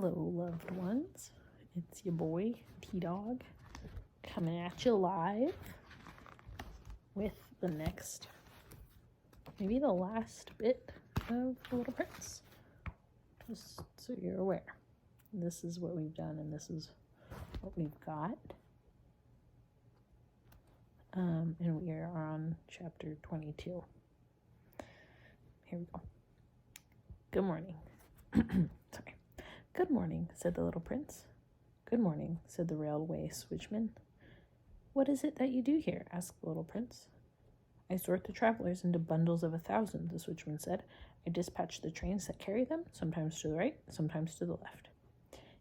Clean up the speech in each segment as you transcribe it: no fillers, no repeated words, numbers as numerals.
Hello, loved ones. It's your boy, T-Dog, coming at you live with the next, maybe the last bit of The Little Prince. Just so you're aware. This is what we've done, and this is what we've got. And we are on chapter 22. Here we go. Good morning. Sorry. Good morning, said the little prince. Good morning, said the railway switchman. What is it that you do here? Asked the little prince. I sort the travelers into bundles of 1,000, the switchman said. I dispatch the trains that carry them, sometimes to the right, sometimes to the left.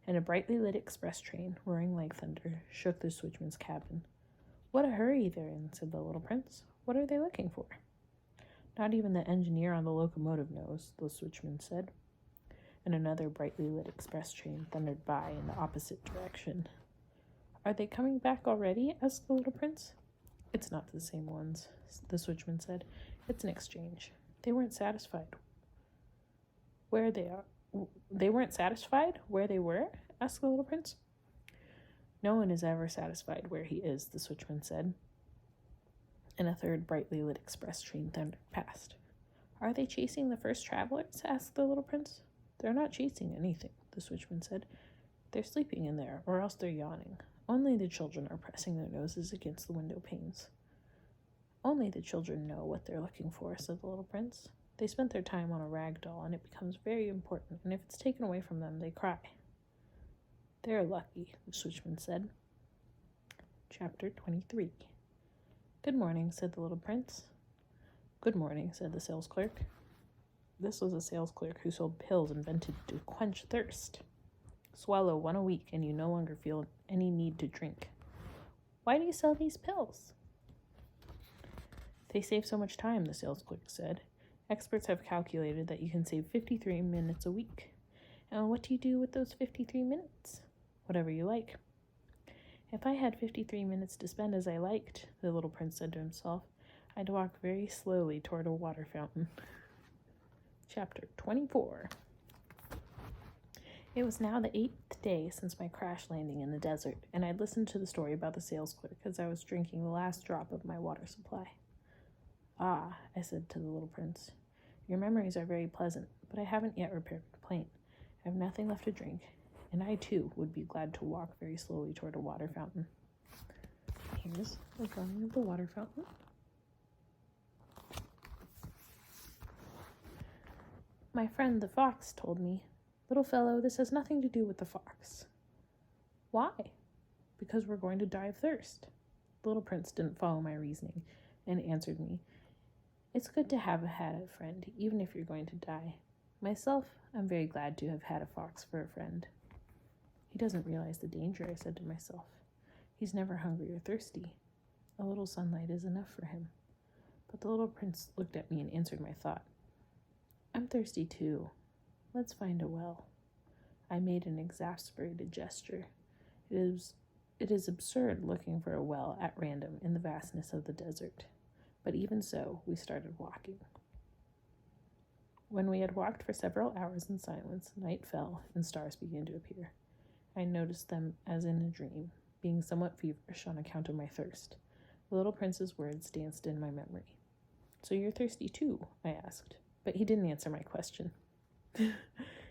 And a brightly lit express train, roaring like thunder, shook the switchman's cabin. What a hurry they're in, said the little prince. What are they looking for? Not even the engineer on the locomotive knows, the switchman said. And another brightly lit express train thundered by in the opposite direction. Are they coming back already? Asked the little prince. It's not the same ones, the switchman said. It's an exchange. They weren't satisfied. Where they are? They weren't satisfied where they were? Asked the little prince. No one is ever satisfied where he is, the switchman said. And a third brightly lit express train thundered past. Are they chasing the first travelers? Asked the little prince. They're not chasing anything, the switchman said. They're sleeping in there, or else they're yawning. Only the children are pressing their noses against the window panes. Only the children know what they're looking for, said the little prince. They spent their time on a rag doll, and it becomes very important, and if it's taken away from them, they cry. They're lucky, the switchman said. Chapter 23. Good morning, said the little prince. Good morning, said the sales clerk. This was a sales clerk who sold pills invented to quench thirst. Swallow one a week and you no longer feel any need to drink. Why do you sell these pills? They save so much time, the sales clerk said. Experts have calculated that you can save 53 minutes a week. And what do you do with those 53 minutes? Whatever you like. If I had 53 minutes to spend as I liked, the little prince said to himself, I'd walk very slowly toward a water fountain. Chapter 24. It was now the 8th day since my crash landing in the desert, and I'd listened to the story about the sales clerk as I was drinking the last drop of my water supply. Ah, I said to the little prince, your memories are very pleasant, but I haven't yet repaired the plane. I have nothing left to drink, and I, too, would be glad to walk very slowly toward a water fountain. Here's a drawing of the water fountain. My friend the fox told me, Little fellow, this has nothing to do with the fox. Why? Because we're going to die of thirst. The little prince didn't follow my reasoning and answered me, It's good to have had a friend, even if you're going to die. Myself, I'm very glad to have had a fox for a friend. He doesn't realize the danger, I said to myself. He's never hungry or thirsty. A little sunlight is enough for him. But the little prince looked at me and answered my thought. I'm thirsty too. Let's find a well. I made an exasperated gesture. It is absurd looking for a well at random in the vastness of the desert. But even so, we started walking. When we had walked for several hours in silence, night fell and stars began to appear. I noticed them as in a dream, being somewhat feverish on account of my thirst. The little prince's words danced in my memory. So you're thirsty too? I asked. But he didn't answer my question.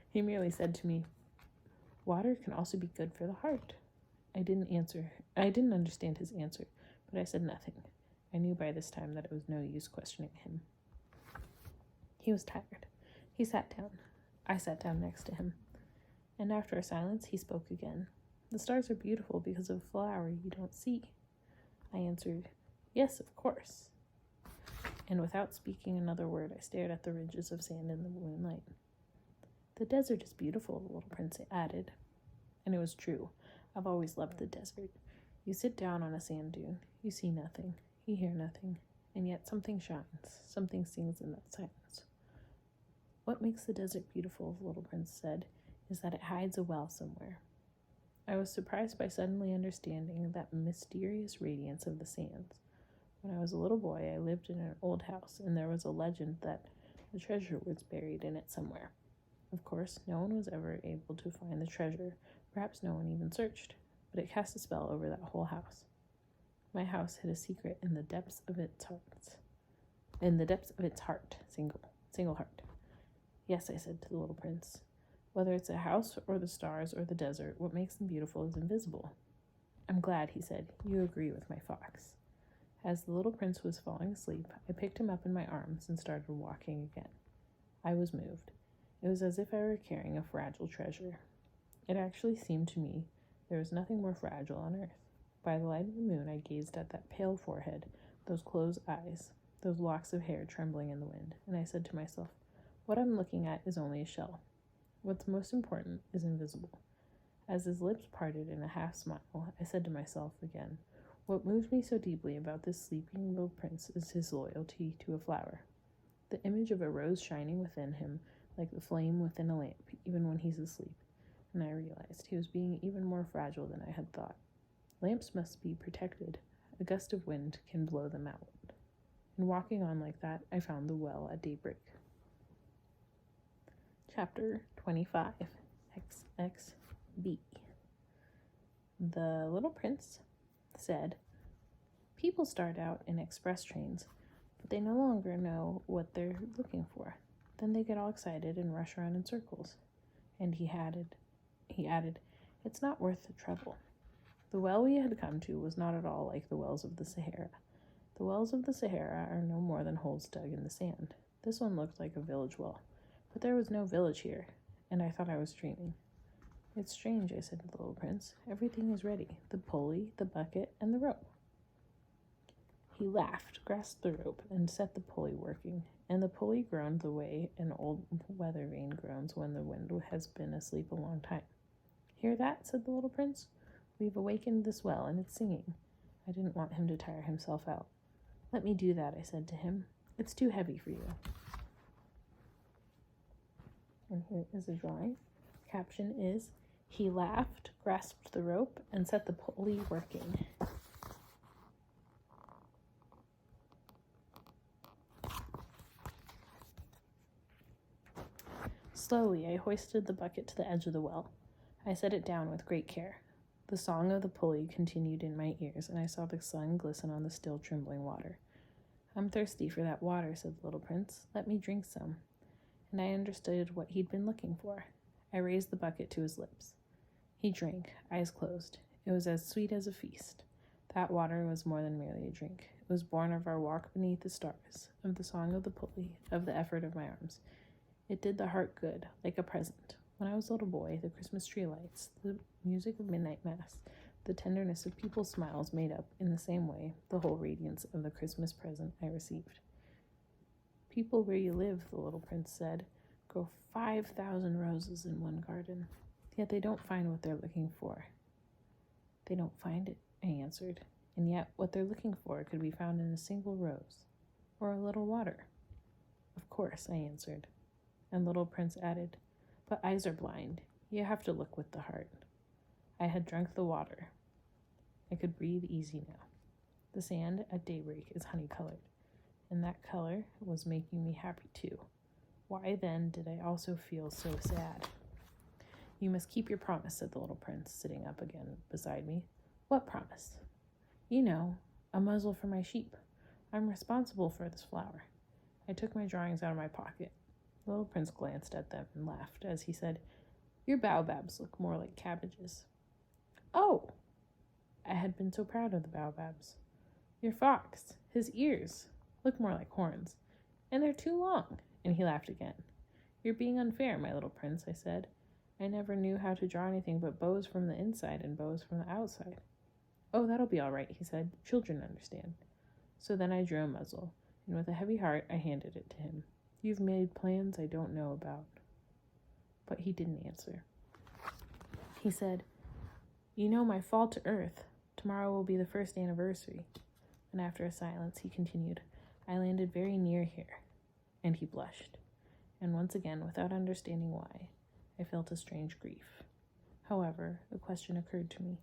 He merely said to me, water can also be good for the heart. I didn't understand his answer, but I said nothing. I knew by this time that it was no use questioning him. He was tired. He sat down. I sat down next to him. And after a silence, he spoke again. The stars are beautiful because of a flower you don't see. I answered, yes, of course. And without speaking another word, I stared at the ridges of sand in the moonlight. The desert is beautiful, the little prince added. And it was true. I've always loved the desert. You sit down on a sand dune. You see nothing. You hear nothing. And yet something shines. Something sings in that silence. What makes the desert beautiful, the little prince said, is that it hides a well somewhere. I was surprised by suddenly understanding that mysterious radiance of the sands. When I was a little boy, I lived in an old house, and there was a legend that the treasure was buried in it somewhere. Of course, no one was ever able to find the treasure. Perhaps no one even searched, but it cast a spell over that whole house. My house hid a secret in the depths of its heart. Single heart. Yes, I said to the little prince. Whether it's a house or the stars or the desert, what makes them beautiful is invisible. I'm glad, he said. You agree with my fox. As the little prince was falling asleep, I picked him up in my arms and started walking again. I was moved. It was as if I were carrying a fragile treasure. It actually seemed to me there was nothing more fragile on earth. By the light of the moon, I gazed at that pale forehead, those closed eyes, those locks of hair trembling in the wind, and I said to myself, what I'm looking at is only a shell. What's most important is invisible. As his lips parted in a half smile, I said to myself again, what moves me so deeply about this sleeping little prince is his loyalty to a flower. The image of a rose shining within him like the flame within a lamp, even when he's asleep, and I realized he was being even more fragile than I had thought. Lamps must be protected. A gust of wind can blow them out. And walking on like that, I found the well at daybreak. Chapter 25, XXB. The little prince said, people start out in express trains, but they no longer know what they're looking for. Then they get all excited and rush around in circles. And he added, it's not worth the trouble. The well we had come to was not at all like the wells of the Sahara. The wells of the Sahara are no more than holes dug in the sand. This one looked like a village well, but there was no village here, and I thought I was dreaming. It's strange, I said to the little prince. Everything is ready, the pulley, the bucket, and the rope. He laughed, grasped the rope, and set the pulley working, and the pulley groaned the way an old weather vane groans when the wind has been asleep a long time. Hear that? Said the little prince. We've awakened this well, and it's singing. I didn't want him to tire himself out. Let me do that, I said to him. It's too heavy for you. And here is a drawing. Caption is, he laughed, grasped the rope, and set the pulley working. Slowly, I hoisted the bucket to the edge of the well. I set it down with great care. The song of the pulley continued in my ears, and I saw the sun glisten on the still trembling water. I'm thirsty for that water, said the little prince. Let me drink some. And I understood what he'd been looking for. I raised the bucket to his lips. He drank, eyes closed. It was as sweet as a feast. That water was more than merely a drink. It was born of our walk beneath the stars, of the song of the pulley, of the effort of my arms. It did the heart good, like a present. When I was a little boy, the Christmas tree lights, the music of midnight mass, the tenderness of people's smiles made up, in the same way, the whole radiance of the Christmas present I received. People where you live, the little prince said, grow 5,000 roses in one garden, yet they don't find what they're looking for. They don't find it, I answered, and yet what they're looking for could be found in a single rose, or a little water. Of course, I answered, and little prince added, but eyes are blind. You have to look with the heart. I had drunk the water. I could breathe easy now. The sand at daybreak is honey-colored, and that color was making me happy too. Why then did I also feel so sad? You must keep your promise, said the little prince, sitting up again beside me. What promise? You know, a muzzle for my sheep. I'm responsible for this flower. I took my drawings out of my pocket. The little prince glanced at them and laughed as he said, your baobabs look more like cabbages. Oh! I had been so proud of the baobabs. Your fox, his ears, look more like horns, and they're too long. And he laughed again. You're being unfair, my little prince, I said. I never knew how to draw anything but bows from the inside and bows from the outside. Oh, that'll be all right, he said. Children understand. So then I drew a muzzle, and with a heavy heart I handed it to him. You've made plans I don't know about. But he didn't answer. He said, you know my fall to earth. Tomorrow will be the first anniversary. And after a silence, he continued, I landed very near here. And he blushed. And once again, without understanding why, I felt a strange grief. However, a question occurred to me.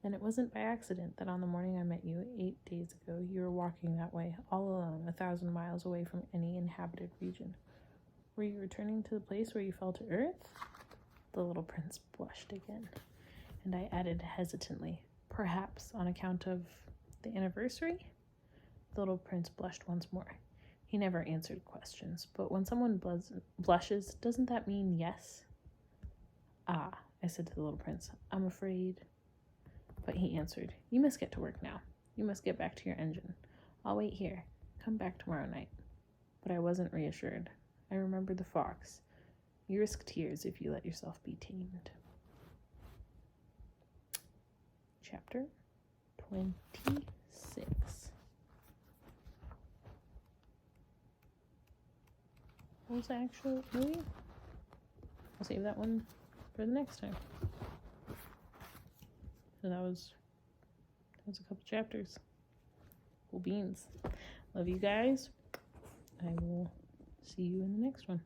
Then it wasn't by accident that on the morning I met you 8 days ago, you were walking that way, all alone, 1,000 miles away from any inhabited region. Were you returning to the place where you fell to earth? The little prince blushed again, and I added hesitantly, perhaps on account of the anniversary? The little prince blushed once more. He never answered questions, but when someone blushes, doesn't that mean yes? Ah, I said to the little prince, I'm afraid. But he answered, you must get to work now. You must get back to your engine. I'll wait here. Come back tomorrow night. But I wasn't reassured. I remembered the fox. You risk tears if you let yourself be tamed. Chapter 26. What was the actual movie? I'll save that one for the next time. So that was a couple chapters. Cool beans. Love you guys. I will see you in the next one.